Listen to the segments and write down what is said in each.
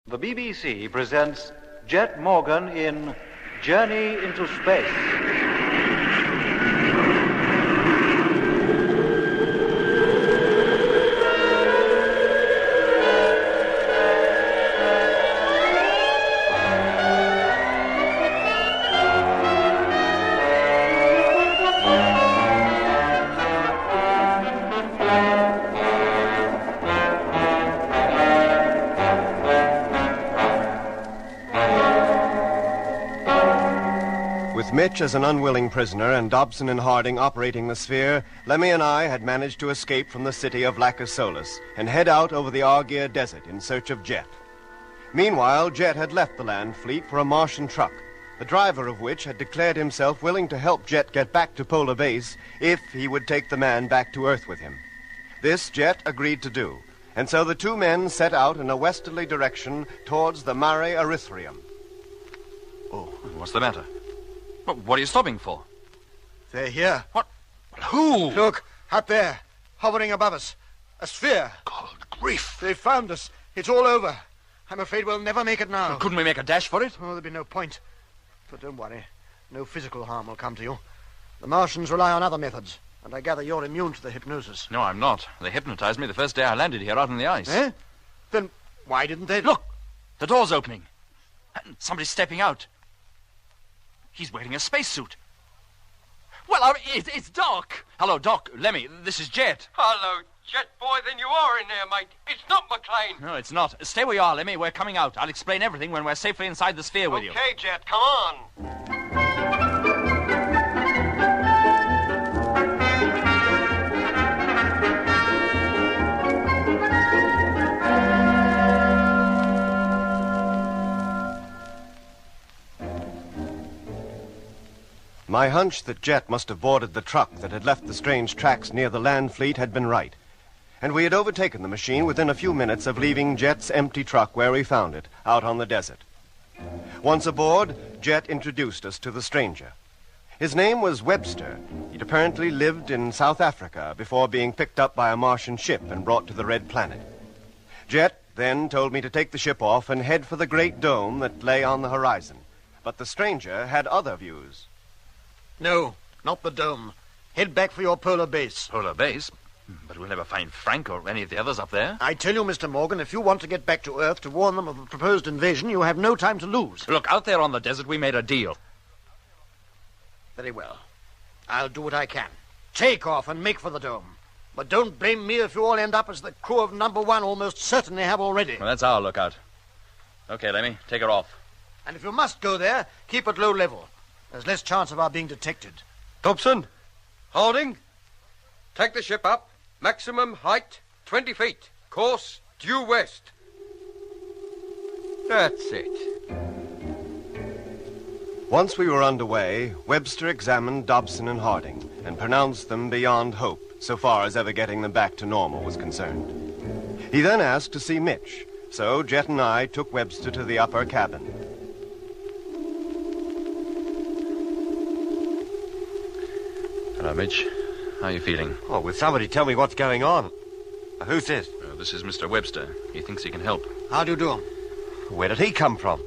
The BBC presents Jet Morgan in Journey into Space. With Mitch as an unwilling prisoner and Dobson and Harding operating the sphere, Lemmy and I had managed to escape from the city of Lacus and head out over the Argier Desert in search of Jet. Meanwhile, Jet had left the land fleet for a Martian truck, the driver of which had declared himself willing to help Jet get back to Polar Base if he would take the man back to Earth with him. This Jet agreed to do, and so the two men set out in a westerly direction towards the Mare Erythraeum. Oh, what's the matter? What are you stopping for? They're here. What? Who? Look, up there, hovering above us. A sphere. God grief. They found us. It's all over. I'm afraid we'll never make it now. Well, couldn't we make a dash for it? Oh, there'd be no point. But don't worry. No physical harm will come to you. The Martians rely on other methods, and I gather you're immune to the hypnosis. No, I'm not. They hypnotized me the first day I landed here out on the ice. Eh? Then why didn't they... Look! The door's opening. And somebody's stepping out. He's wearing a spacesuit. Well, it's Doc. Hello, Doc. Lemmy, this is Jet. Hello, Jet boy. Then you are in there, mate. It's not McLean. No, it's not. Stay where you are, Lemmy. We're coming out. I'll explain everything when we're safely inside the sphere with you. Okay, Jet, come on. My hunch that Jet must have boarded the truck that had left the strange tracks near the land fleet had been right. And we had overtaken the machine within a few minutes of leaving Jet's empty truck where we found it, out on the desert. Once aboard, Jet introduced us to the stranger. His name was Webster. He'd apparently lived in South Africa before being picked up by a Martian ship and brought to the Red Planet. Jet then told me to take the ship off and head for the great dome that lay on the horizon. But the stranger had other views. No, not the dome. Head back for your polar base. Polar Base? But we'll never find Frank or any of the others up there. I tell you, Mr. Morgan, if you want to get back to Earth to warn them of a proposed invasion, you have no time to lose. Look, out there on the desert, we made a deal. Very well. I'll do what I can. Take off and make for the dome. But don't blame me if you all end up as the crew of number one almost certainly have already. Well, that's our lookout. Okay, Lemmy, take her off. And if you must go there, keep at low level. There's less chance of our being detected. Dobson, Harding, take the ship up. Maximum height, 20 feet. Course, due west. That's it. Once we were underway, Webster examined Dobson and Harding and pronounced them beyond hope, so far as ever getting them back to normal was concerned. He then asked to see Mitch, so Jet and I took Webster to the upper cabin. Hello, Mitch. How are you feeling? Oh, will somebody tell me what's going on? Who's this? This is Mr. Webster. He thinks he can help. How do you do? Where did he come from?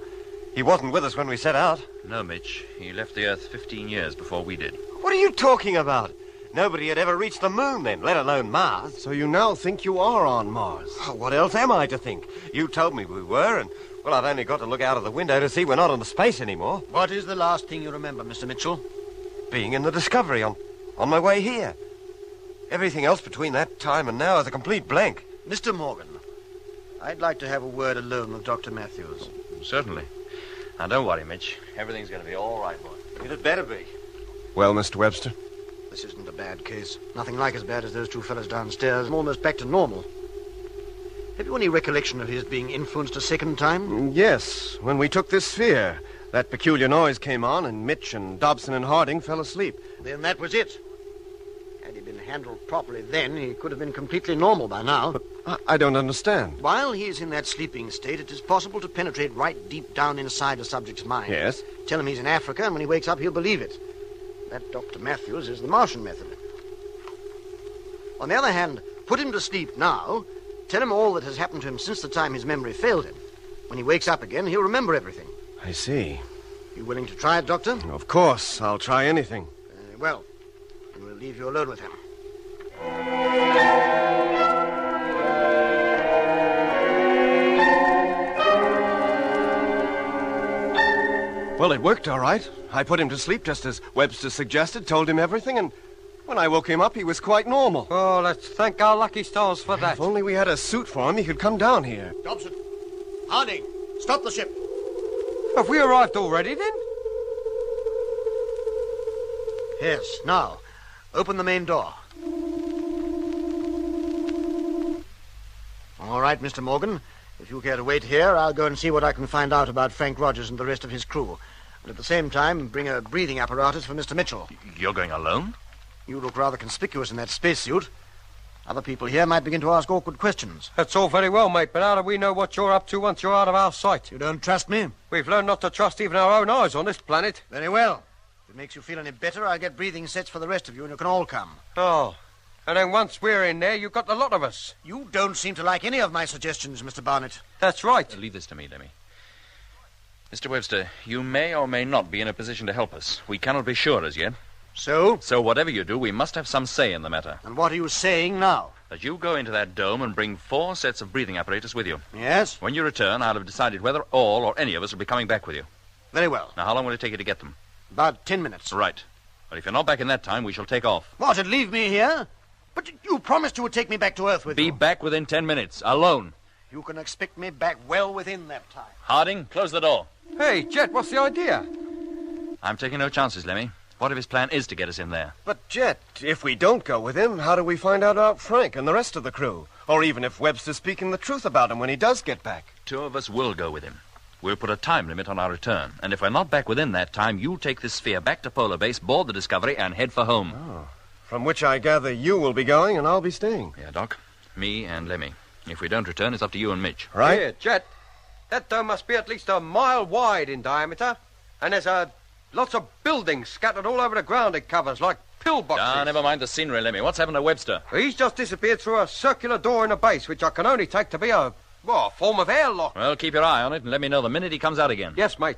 He wasn't with us when we set out. No, Mitch. He left the Earth 15 years before we did. What are you talking about? Nobody had ever reached the moon then, let alone Mars. So you now think you are on Mars? Oh, what else am I to think? You told me we were, and, well, I've only got to look out of the window to see we're not in space anymore. What is the last thing you remember, Mr. Mitchell? Being in the Discovery on my way here. Everything else between that time and now is a complete blank. Mr. Morgan, I'd like to have a word alone with Dr. Matthews. Certainly. Now, don't worry, Mitch. Everything's going to be all right, boy. It had better be. Well, Mr. Webster? This isn't a bad case. Nothing like as bad as those two fellas downstairs. I'm almost back to normal. Have you any recollection of his being influenced a second time? Yes, when we took this sphere. That peculiar noise came on, and Mitch and Dobson and Harding fell asleep. Then that was it. Had he been handled properly then, he could have been completely normal by now. But I don't understand. While he's in that sleeping state, it is possible to penetrate right deep down inside a subject's mind. Yes? Tell him he's in Africa, and when he wakes up, he'll believe it. That Dr. Matthews is the Martian method. On the other hand, put him to sleep now, tell him all that has happened to him since the time his memory failed him, When he wakes up again, he'll remember everything. I see. You willing to try it, Doctor? Of course, I'll try anything. Very well. Then we'll leave you alone with him. Well, it worked all right. I put him to sleep just as Webster suggested, told him everything, and when I woke him up, he was quite normal. Oh, let's thank our lucky stars for that. If only we had a suit for him, he could come down here. Dobson, Harding, stop the ship. Have we arrived already, then? Yes, now, open the main door. All right, Mr. Morgan. If you care to wait here, I'll go and see what I can find out about Frank Rogers and the rest of his crew. And at the same time, bring a breathing apparatus for Mr. Mitchell. You're going alone? You look rather conspicuous in that spacesuit. Other people here might begin to ask awkward questions. That's all very well, mate, but how do we know what you're up to once you're out of our sight? You don't trust me? We've learned not to trust even our own eyes on this planet. Very well. If it makes you feel any better, I'll get breathing sets for the rest of you, and you can all come. Oh, and then once we're in there, you've got the lot of us. You don't seem to like any of my suggestions, Mr. Barnett. That's right. Leave this to me, Lemmy. Mr. Webster, you may or may not be in a position to help us. We cannot be sure as yet. So? So whatever you do, we must have some say in the matter. And what are you saying now? That you go into that dome and bring 4 sets of breathing apparatus with you. Yes? When you return, I'll have decided whether all or any of us will be coming back with you. Very well. Now, how long will it take you to get them? About 10 minutes. Right. But if you're not back in that time, we shall take off. What, and leave me here? But you promised you would take me back to Earth with you. Be back within 10 minutes, alone. You can expect me back well within that time. Harding, close the door. Hey, Jet, what's the idea? I'm taking no chances, Lemmy. What if his plan is to get us in there? But, Jet, if we don't go with him, how do we find out about Frank and the rest of the crew? Or even if Webster's speaking the truth about him when he does get back? 2 of us will go with him. We'll put a time limit on our return. And if we're not back within that time, you take this sphere back to Polar Base, board the Discovery, and head for home. Oh. From which I gather you will be going and I'll be staying. Yeah, Doc. Me and Lemmy. If we don't return, it's up to you and Mitch. Right? Here, Jet. That dome must be at least a mile wide in diameter. And there's lots of buildings scattered all over the ground it covers, like pillboxes. Ah, never mind the scenery, Lemmy. What's happened to Webster? He's just disappeared through a circular door in the base, which I can only take to be a form of airlock. Well, keep your eye on it and let me know the minute he comes out again. Yes, mate.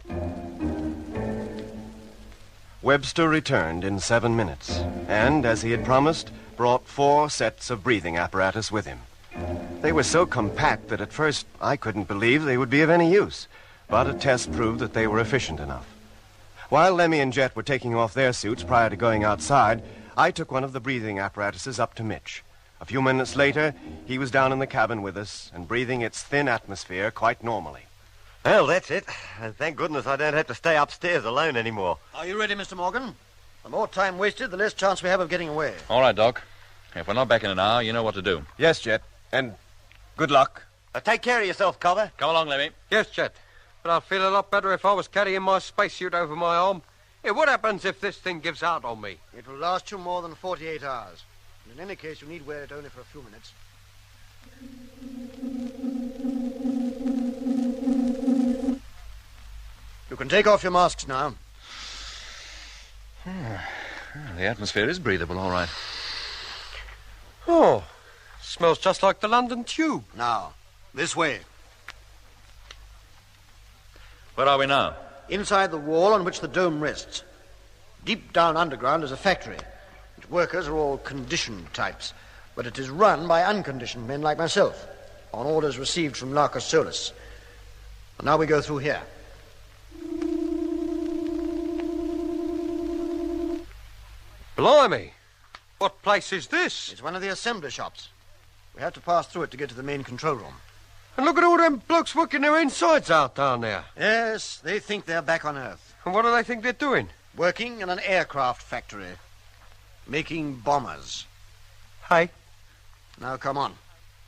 Webster returned in 7 minutes, and, as he had promised, brought 4 sets of breathing apparatus with him. They were so compact that at first I couldn't believe they would be of any use, but a test proved that they were efficient enough. While Lemmy and Jet were taking off their suits prior to going outside, I took one of the breathing apparatuses up to Mitch. A few minutes later, he was down in the cabin with us and breathing its thin atmosphere quite normally. Well, that's it. And thank goodness I don't have to stay upstairs alone anymore. Are you ready, Mr. Morgan? The more time wasted, the less chance we have of getting away. All right, Doc. If we're not back in an hour, you know what to do. Yes, Jet, and good luck. Take care of yourself, Culver. Come along, Lemmy. Yes, Jet. But I'd feel a lot better if I was carrying my spacesuit over my arm. Hey, what happens if this thing gives out on me? It will last you more than 48 hours. And in any case, you need wear it only for a few minutes. You can take off your masks now. The atmosphere is breathable, all right. Oh, smells just like the London Tube. Now, this way. Where are we now? Inside the wall on which the dome rests. Deep down underground is a factory. Its workers are all conditioned types, but it is run by unconditioned men like myself, on orders received from Larcus Solus. And now we go through here. Blimey. What place is this? It's one of the assembly shops. We have to pass through it to get to the main control room. And look at all them blokes working their insides out down there. Yes, they think they're back on Earth. And what do they think they're doing? Working in an aircraft factory. Making bombers. Hey? Now, come on.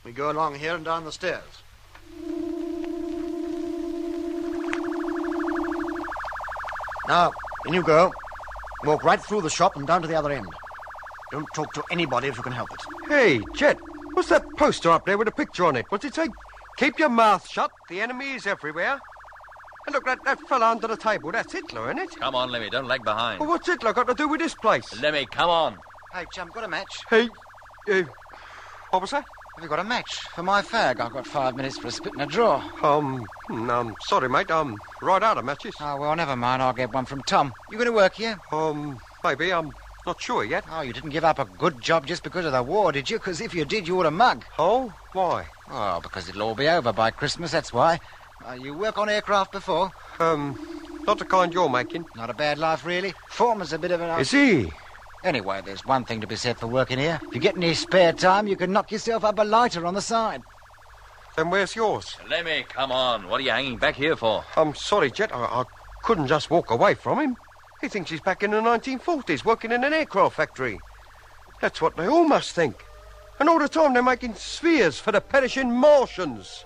We go along here and down the stairs. Now, in you go. Walk right through the shop and down to the other end. Don't talk to anybody if you can help it. Hey, Jet, what's that poster up there with a picture on it? What's it say? Keep your mouth shut. The enemy is everywhere. And look, that fella under the table, that's Hitler, isn't it? Come on, Lemmy, don't lag behind. Well, what's Hitler got to do with this place? Lemmy, come on. Hey, chum, got a match? Hey, what was that? Have you got a match for my fag? I've got 5 minutes for a spit and a draw. Sorry, mate. I'm right out of matches. Oh, well, never mind. I'll get one from Tom. You going to work here? Maybe. I'm not sure yet. Oh, you didn't give up a good job just because of the war, did you? Because if you did, you would have mug. Oh? Why? Oh, because it'll all be over by Christmas, that's why. You work on aircraft before? Not the kind you're making. Not a bad life, really. Foreman's a bit of an... Is he? Anyway, there's one thing to be said for working here. If you get any spare time, you can knock yourself up a lighter on the side. Then where's yours? Lemmy, come on. What are you hanging back here for? I'm sorry, Jet. I couldn't just walk away from him. He thinks he's back in the 1940s, working in an aircraft factory. That's what they all must think. And all the time they're making spheres for the perishing Martians.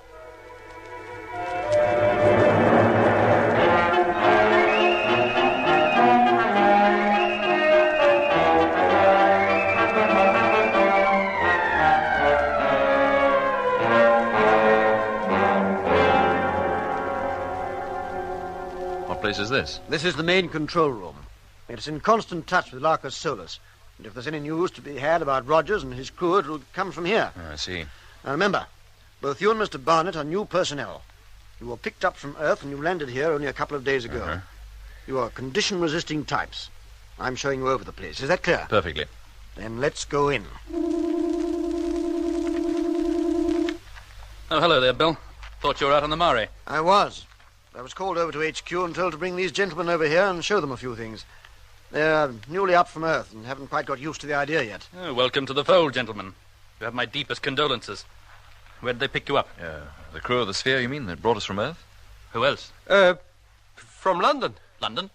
What place is this? This is the main control room. It's in constant touch with Larcus Solus. And if there's any news to be had about Rogers and his crew, it'll come from here. Oh, I see. Now, remember, both you and Mr. Barnett are new personnel. You were picked up from Earth and you landed here only a couple of days ago. Uh-huh. You are condition-resisting types. I'm showing you over the place. Is that clear? Perfectly. Then let's go in. Oh, hello there, Bill. Thought you were out on the Mare. I was. I was called over to HQ and told to bring these gentlemen over here and show them a few things. They're newly up from Earth and haven't quite got used to the idea yet. Oh, welcome to the fold, gentlemen. You have my deepest condolences. Where did they pick you up? The crew of the Sphere, you mean, that brought us from Earth? Who else? From London. London?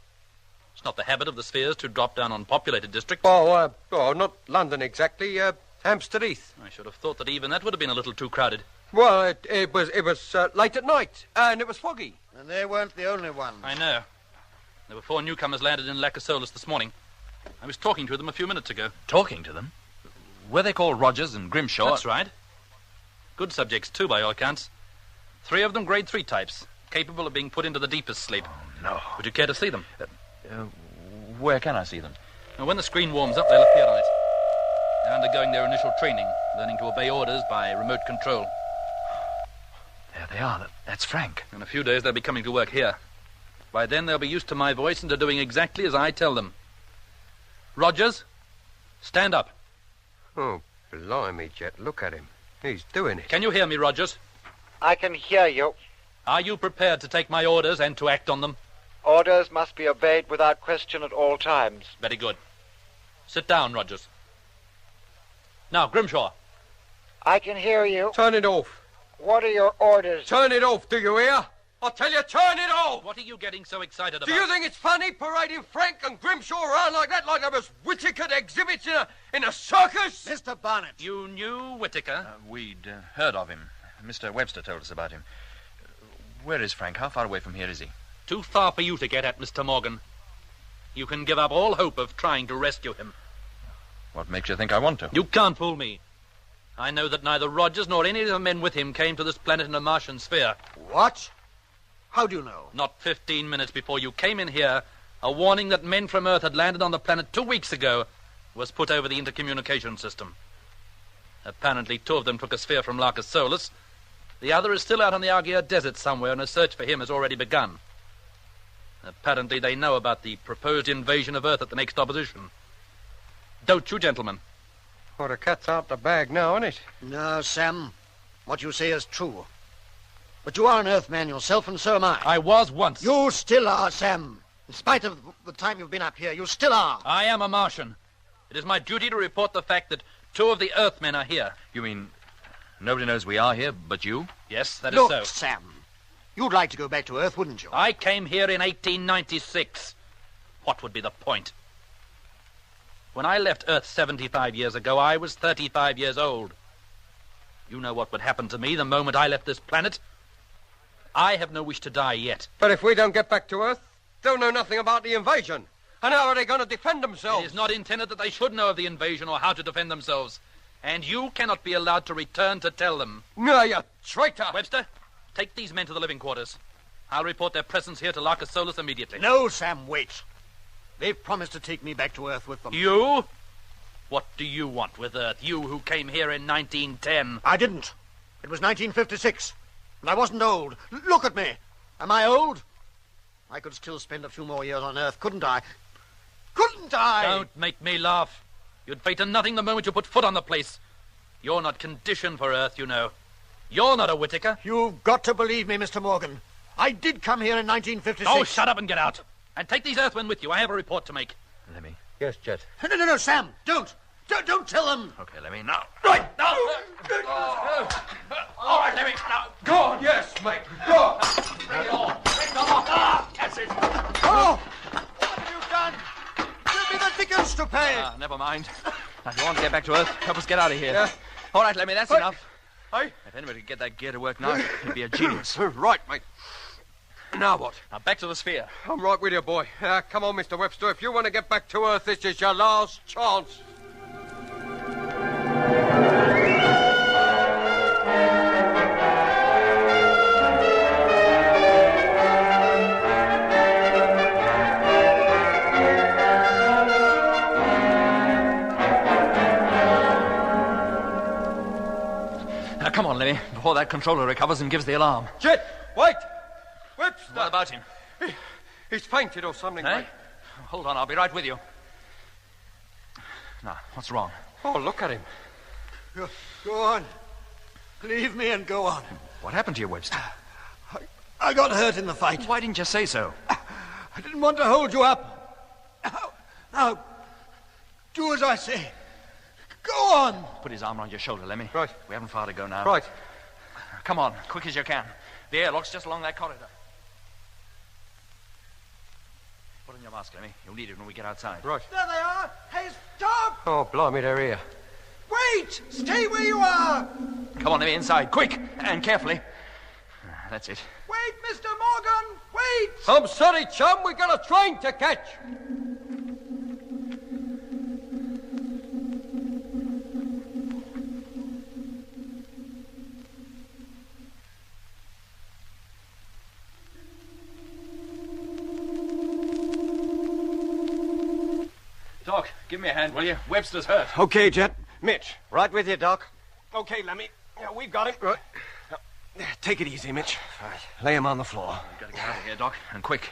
It's not the habit of the Spheres to drop down on populated districts. Oh, not London exactly. Hampstead Heath. I should have thought that even that would have been a little too crowded. Well, it was late at night, and it was foggy. And they weren't the only ones. I know. There were 4 newcomers landed in Lacasolus this morning. I was talking to them a few minutes ago. Talking to them? Were they called Rogers and Grimshaw? That's right. Good subjects, too, by all accounts. 3 of them grade 3 types, capable of being put into the deepest sleep. Oh, no. Would you care to see them? Where can I see them? Now, when the screen warms up, they'll appear on it. They're undergoing their initial training, learning to obey orders by remote control. There they are. That's Frank. In a few days, they'll be coming to work here. By then, they'll be used to my voice and to doing exactly as I tell them. Rogers, stand up. Oh, blimey, Jet, look at him. He's doing it. Can you hear me, Rogers? I can hear you. Are you prepared to take my orders and to act on them? Orders must be obeyed without question at all times. Very good. Sit down, Rogers. Now, Grimshaw. I can hear you. Turn it off. What are your orders? Turn it off, do you hear? I tell you, turn it off! What are you getting so excited about? Do you think it's funny parading Frank and Grimshaw around like that, like there was Whitaker exhibits in a circus? Mr. Barnett. You knew Whitaker? We'd heard of him. Mr. Webster told us about him. Where is Frank? How far away from here is he? Too far for you to get at, Mr. Morgan. You can give up all hope of trying to rescue him. What makes you think I want to? You can't fool me. I know that neither Rogers nor any of the men with him came to this planet in a Martian sphere. What? How do you know? Not 15 minutes before you came in here, a warning that men from Earth had landed on the planet 2 weeks ago was put over the intercommunication system. Apparently 2 of them took a sphere from Larcus Solus. The other is still out on the Argia Desert somewhere, and a search for him has already begun. Apparently they know about the proposed invasion of Earth at the next opposition. Don't you, gentlemen? Well, the cat's out the bag now, isn't it? No, Sam. What you say is true. But you are an Earthman yourself, and so am I. I was once. You still are, Sam. In spite of the time you've been up here, you still are. I am a Martian. It is my duty to report the fact that 2 of the Earthmen are here. You mean nobody knows we are here but you? Yes, that is Look, so. Sam, you'd like to go back to Earth, wouldn't you? I came here in 1896. What would be the point? When I left Earth 75 years ago, I was 35 years old. You know what would happen to me the moment I left this planet. I have no wish to die yet. But if we don't get back to Earth, they'll know nothing about the invasion. And how are they going to defend themselves? It is not intended that they should know of the invasion or how to defend themselves. And you cannot be allowed to return to tell them. No, you traitor! Webster, take these men to the living quarters. I'll report their presence here to Larcus Solus immediately. No, Sam, wait. They've promised to take me back to Earth with them. You? What do you want with Earth? You who came here in 1910. I didn't. It was 1956. And I wasn't old. Look at me. Am I old? I could still spend a few more years on Earth, couldn't I? Couldn't I? Don't make me laugh. You'd fate to nothing the moment you put foot on the place. You're not conditioned for Earth, you know. You're not a Whitaker. You've got to believe me, Mr. Morgan. I did come here in 1956. Oh, shut up and get out. And take these Earthmen with you. I have a report to make. Lemmy. Yes, Jet. No, Sam, don't. Don't tell them. Okay, Lemmy, now. Right. No. All right, Lemmy. Now, Go on, yes, mate. Go. bring it on. That's it. Oh! What have you done? Give me the dickens to pay. Never mind. Now, if you want to get back to Earth, help us get out of here. Yeah. All right, Lemmy, that's enough. Hey? If anybody could get that gear to work now, he'd be a genius. Right, mate. Now what? Now, back to the sphere. I'm right with you, boy. Come on, Mr. Webster. If you want to get back to Earth, this is your last chance. Now, come on, Lemmy, before that controller recovers and gives the alarm. Jet, wait! Webster! What about him? He's fainted or something, Eh? mate. Hold on, I'll be right with you. Now, what's wrong? Oh, look at him. Go on. Leave me and go on. What happened to you, Webster? I got hurt in the fight. Why didn't you say so? I didn't want to hold you up. Now, do as I say. Go on. Put his arm around your shoulder, Lemmy. Right. We haven't far to go now. Right. Come on, quick as you can. The airlock's just along that corridor. Put on your mask, Lemmy. You'll need it when we get outside. Right. There they are. Hey, stop. Oh, blimey, they're here. Wait. Stay where you are. Come on, Lemmy, inside, quick, and carefully. That's it. Wait, Mr. Morgan. Wait. I'm sorry, chum. We got a train to catch. Doc, give me a hand, will you? Webster's hurt. Okay, Jet. Mitch, right with you, Doc. Okay, Lemmy. We've got him. Right. Take it easy, Mitch. Lay him on the floor. We've got to get out of here, Doc, and quick.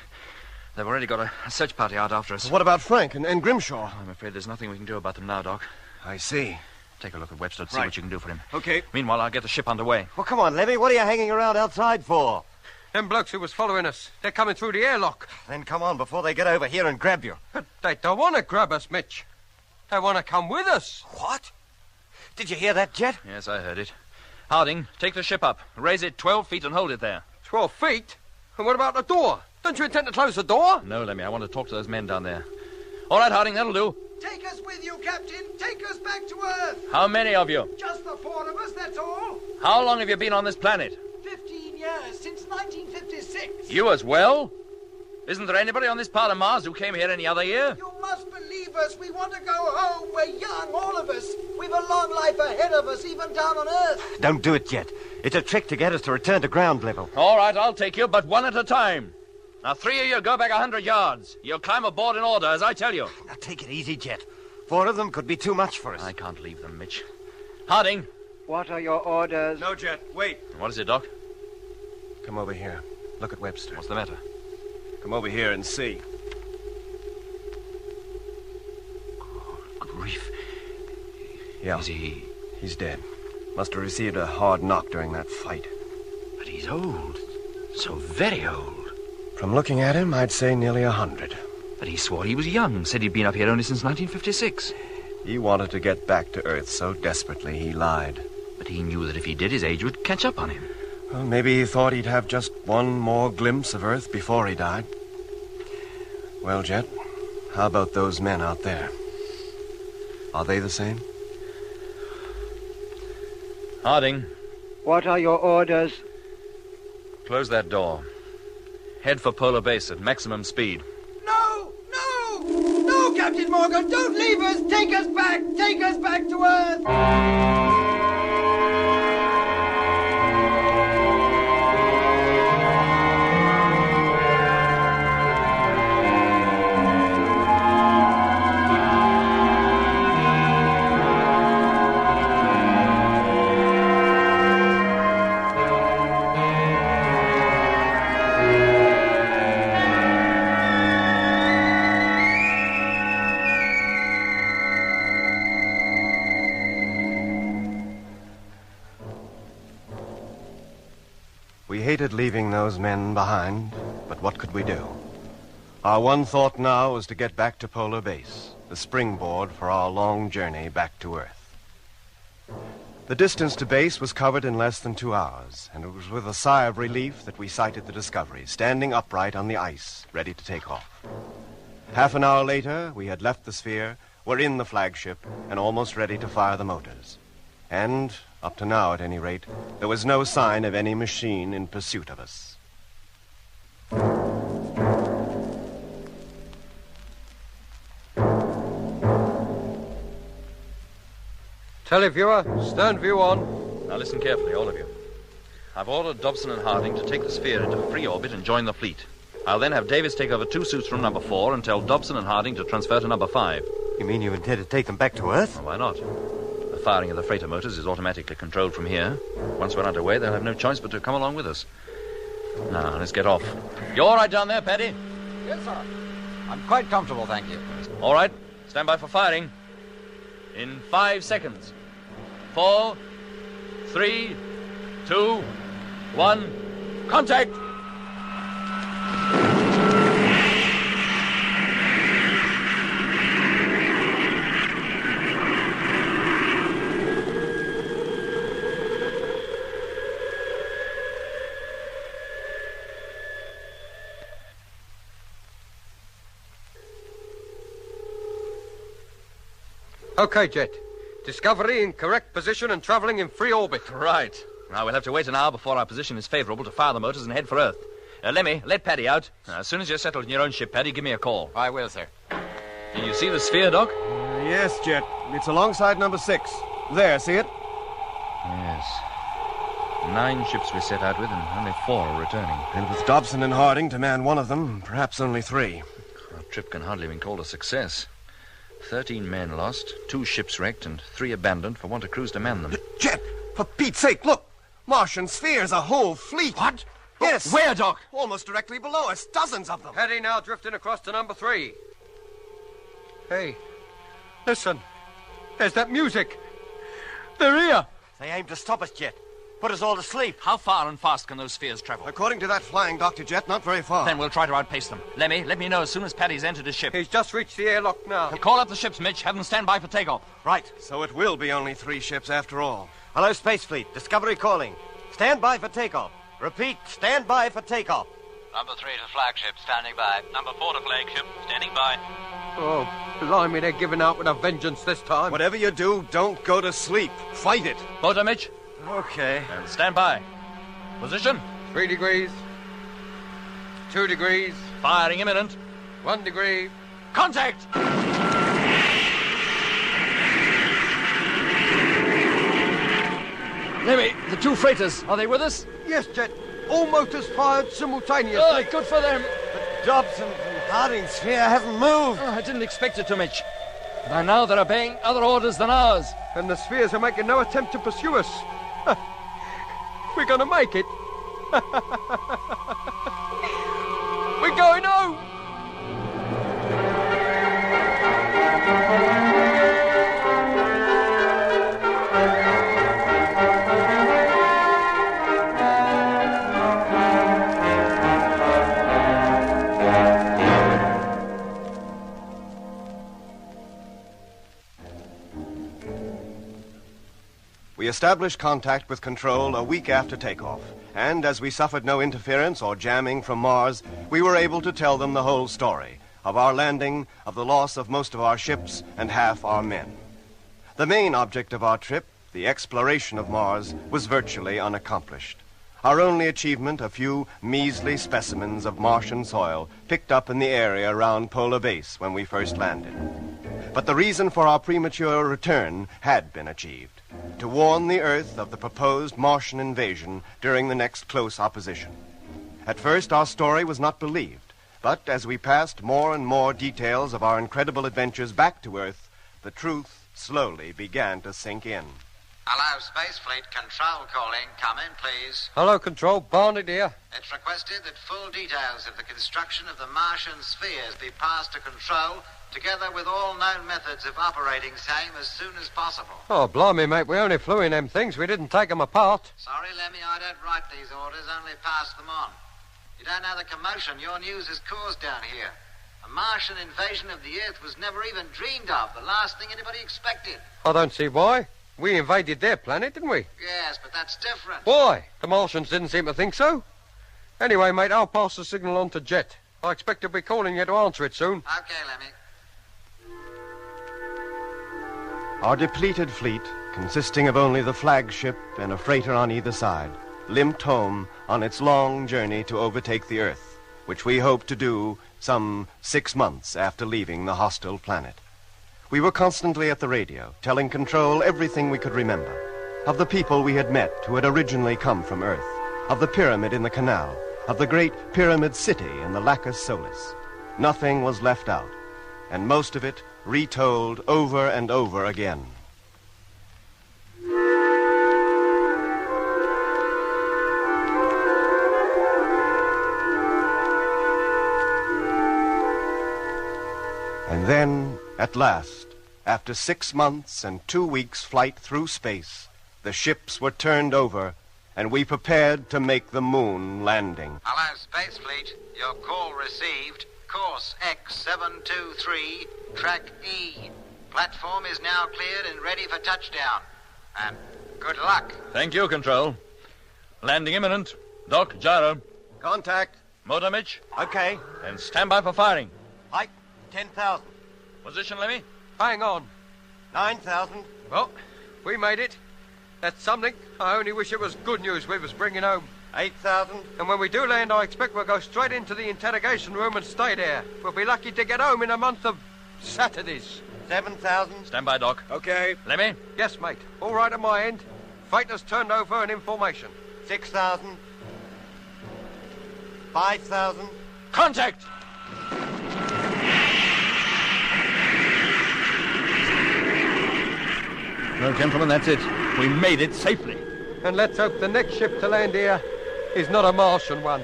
They've already got a search party out after us. What about Frank and Grimshaw? I'm afraid there's nothing we can do about them now, Doc. I see. Take a look at Webster to see Right. what you can do for him. Okay. Meanwhile, I'll get the ship underway. Well, come on, Levy. What are you hanging around outside for? Them blokes who was following us, they're coming through the airlock. Then come on before they get over here and grab you. But they don't want to grab us, Mitch. They want to come with us. What? Did you hear that, Jet? Yes, I heard it. Harding, take the ship up. Raise it 12 feet and hold it there. 12 feet? And what about the door? Don't you intend to close the door? No, Lemmy, I want to talk to those men down there. All right, Harding, that'll do. Take us with you, Captain. Take us back to Earth. How many of you? Just the four of us, that's all. How long have you been on this planet? 15 years, since 1956. You as well? Isn't there anybody on this part of Mars who came here any other year? You must believe us. We want to go home. We're young, all of us. We've a long life ahead of us, even down on Earth. Don't do it, Jet. It's a trick to get us to return to ground level. All right, I'll take you, but one at a time. Now, 3 of you go back 100 yards. You'll climb aboard in order, as I tell you. Now, take it easy, Jet. 4 of them could be too much for us. I can't leave them, Mitch. Harding. What are your orders? No, Jet. Wait. What is it, Doc? Come over here. Look at Webster. What's the matter? Come over here and see. Grief. Yeah. Is he... He's dead. Must have received a hard knock during that fight. But he's old. So very old. From looking at him, I'd say nearly 100. But he swore he was young. Said he'd been up here only since 1956. He wanted to get back to Earth so desperately he lied. But he knew that if he did, his age would catch up on him. Well, maybe he thought he'd have just one more glimpse of Earth before he died. Well, Jet, how about those men out there? Are they the same? Harding, What are your orders? close that door. Head for polar base at maximum speed. No, no, no, Captain Morgan, don't leave us. Take us back to Earth. hated leaving those men behind, but what could we do? Our one thought now was to get back to Polar Base, the springboard for our long journey back to Earth. The distance to base was covered in less than 2 hours, and it was with a sigh of relief that we sighted the Discovery, standing upright on the ice, ready to take off. Half an hour later, we had left the sphere, were in the flagship, and almost ready to fire the motors. And, up to now at any rate, there was no sign of any machine in pursuit of us. Televiewer, stern view on. Now listen carefully, all of you. I've ordered Dobson and Harding to take the sphere into free orbit and join the fleet. I'll then have Davis take over 2 suits from number 4 and tell Dobson and Harding to transfer to number 5. You mean you intend to take them back to Earth? Well, why not? The firing of the freighter motors is automatically controlled from here. Once we're underway, they'll have no choice but to come along with us. Now, let's get off. You all right down there, Paddy? Yes, sir. I'm quite comfortable, thank you. All right. Stand by for firing. In 5 seconds. 4, 3, 2, 1. Contact! Okay, Jet. Discovery in correct position and traveling in free orbit. Right. Now, we'll have to wait an hour before our position is favorable to fire the motors and head for Earth. Lemmy, let Paddy out. As soon as you're settled in your own ship, Paddy, give me a call. I will, sir. Can you see the sphere, Doc? Yes, Jet. It's alongside number 6. There, see it? Yes. 9 ships we set out with, and only 4 are returning. And with Dobson and Harding to man one of them, perhaps only 3. Our trip can hardly have been called a success. 13 men lost, 2 ships wrecked, and 3 abandoned for want of crews to man them. Jet, for Pete's sake, look! Martian spheres, a whole fleet. What? Yes. Where, Doc? Almost directly below us, dozens of them. Paddy now drifting across to number 3. Hey, listen. There's that music. They're here. They aim to stop us, Jet. Put us all to sleep. How far and fast can those spheres travel? According to that flying Dr. Jet, not very far. Then we'll try to outpace them. Lemmy, let me know as soon as Paddy's entered his ship. He's just reached the airlock now. Call up the ships, Mitch. Have them stand by for takeoff. Right. So it will be only 3 ships after all. Hello, Space Fleet. Discovery calling. Stand by for takeoff. Repeat, stand by for takeoff. Number 3 to flagship, standing by. Number 4 to flagship, standing by. Oh, blimey, they're giving out with a vengeance this time. Whatever you do, don't go to sleep. Fight it. Motor, Mitch. Okay. And stand by. Position. 3 degrees. 2 degrees. Firing imminent. 1 degree. Contact! Lemmy, the 2 freighters, are they with us? Yes, Jet. All motors fired simultaneously. Oh, good for them. But Dobson and Harding's sphere hasn't moved. Oh, I didn't expect it to, Mitch. By now, they're obeying other orders than ours. And the spheres are making no attempt to pursue us. We're going to make it. We're going home. We established contact with Control a week after takeoff, and as we suffered no interference or jamming from Mars, we were able to tell them the whole story of our landing, of the loss of most of our ships and half our men. The main object of our trip, the exploration of Mars, was virtually unaccomplished. Our only achievement, a few measly specimens of Martian soil picked up in the area around Polar Base when we first landed. But the reason for our premature return had been achieved: to warn the Earth of the proposed Martian invasion during the next close opposition. At first, our story was not believed, but as we passed more and more details of our incredible adventures back to Earth, the truth slowly began to sink in. Hello, Space Fleet. Control calling. Come in, please. Hello, Control. Barnett here. It's requested that full details of the construction of the Martian spheres be passed to Control together with all known methods of operating same as soon as possible. Oh, blimey, mate, we only flew in them things. We didn't take them apart. Sorry, Lemmy, I don't write these orders, only pass them on. You don't know the commotion your news has caused down here. A Martian invasion of the Earth was never even dreamed of, the last thing anybody expected. I don't see why. We invaded their planet, didn't we? Yes, but that's different. Why? The Martians didn't seem to think so. Anyway, mate, I'll pass the signal on to Jet. I expect he'll be calling you to answer it soon. Okay, Lemmy. Our depleted fleet, consisting of only the flagship and a freighter on either side, limped home on its long journey to overtake the Earth, which we hoped to do some 6 months after leaving the hostile planet. We were constantly at the radio, telling Control everything we could remember, of the people we had met who had originally come from Earth, of the pyramid in the canal, of the great pyramid city in the Lacus Solis. Nothing was left out, and most of it retold over and over again. And then, at last, after 6 months and 2 weeks' flight through space, the ships were turned over, and we prepared to make the moon landing. Hello, Space Fleet. Your call received. Course X723, track E. Platform is now cleared and ready for touchdown. And good luck. Thank you, Control. Landing imminent. Doc, gyro. Contact. Motor, Mitch. Okay. And stand by for firing. Height, 10,000. Position, Lemmy. Hang on. 9,000. Well, we made it. That's something. I only wish it was good news we was bringing home. 8,000. And when we do land, I expect we'll go straight into the interrogation room and stay there. We'll be lucky to get home in a month of Saturdays. 7,000. Stand by, Doc. Okay. Lemmy. Yes, mate. All right at my end. Freighter's turned over and in formation. 6,000. 5,000. Contact! Well, gentlemen, that's it. We made it safely. And let's hope the next ship to land here is not a Martian one.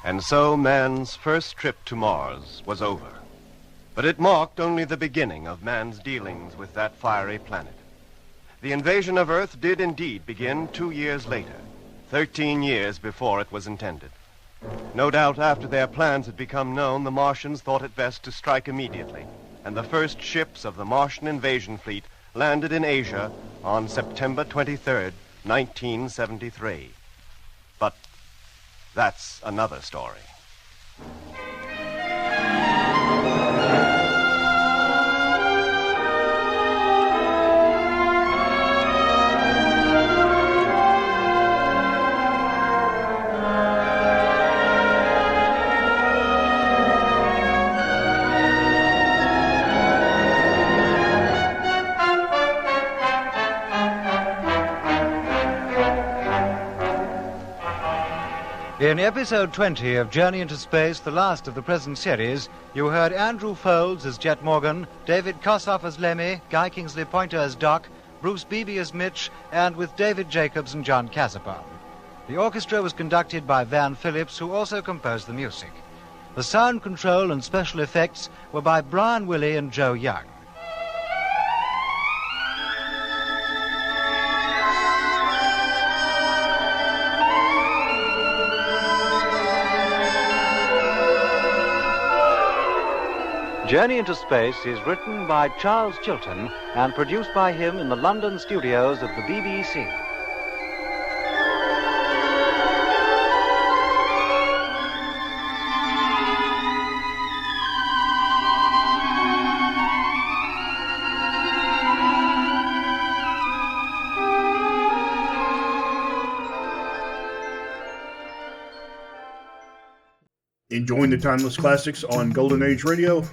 And so man's first trip to Mars was over. But it marked only the beginning of man's dealings with that fiery planet. The invasion of Earth did indeed begin 2 years later, 13 years before it was intended. No doubt after their plans had become known, the Martians thought it best to strike immediately, and the first ships of the Martian invasion fleet landed in Asia on September 23rd, 1973. But that's another story. In episode 20 of Journey into Space, the last of the present series, you heard Andrew Folds as Jet Morgan, David Kossoff as Lemmy, Guy Kingsley Pointer as Doc, Bruce Beebe as Mitch, and with David Jacobs and John Casapon. The orchestra was conducted by Van Phillips, who also composed the music. The sound control and special effects were by Brian Willey and Joe Young. Journey into Space is written by Charles Chilton and produced by him in the London studios of the BBC. Enjoying the timeless classics on Golden Age Radio?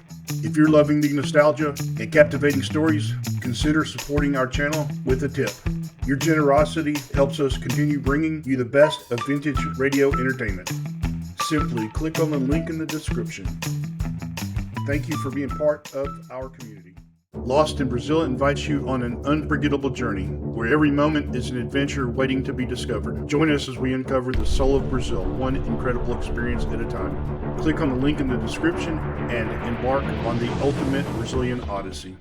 If you're loving the nostalgia and captivating stories, consider supporting our channel with a tip. Your generosity helps us continue bringing you the best of vintage radio entertainment. Simply click on the link in the description. Thank you for being part of our community. Lost in Brazil invites you on an unforgettable journey, where every moment is an adventure waiting to be discovered. Join us as we uncover the soul of Brazil, one incredible experience at a time. Click on the link in the description and embark on the ultimate Brazilian odyssey.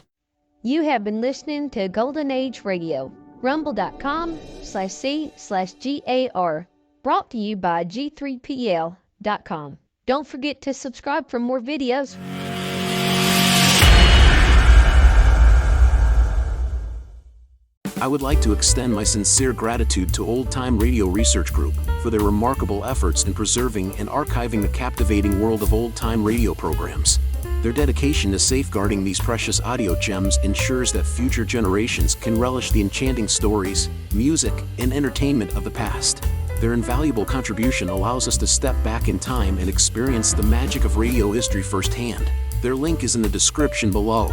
You have been listening to Golden Age Radio, rumble.com/c/GAR, brought to you by G3PL.com. Don't forget to subscribe for more videos. I would like to extend my sincere gratitude to Old Time Radio Research Group for their remarkable efforts in preserving and archiving the captivating world of old time radio programs. Their dedication to safeguarding these precious audio gems ensures that future generations can relish the enchanting stories, music, and entertainment of the past. Their invaluable contribution allows us to step back in time and experience the magic of radio history firsthand. Their link is in the description below.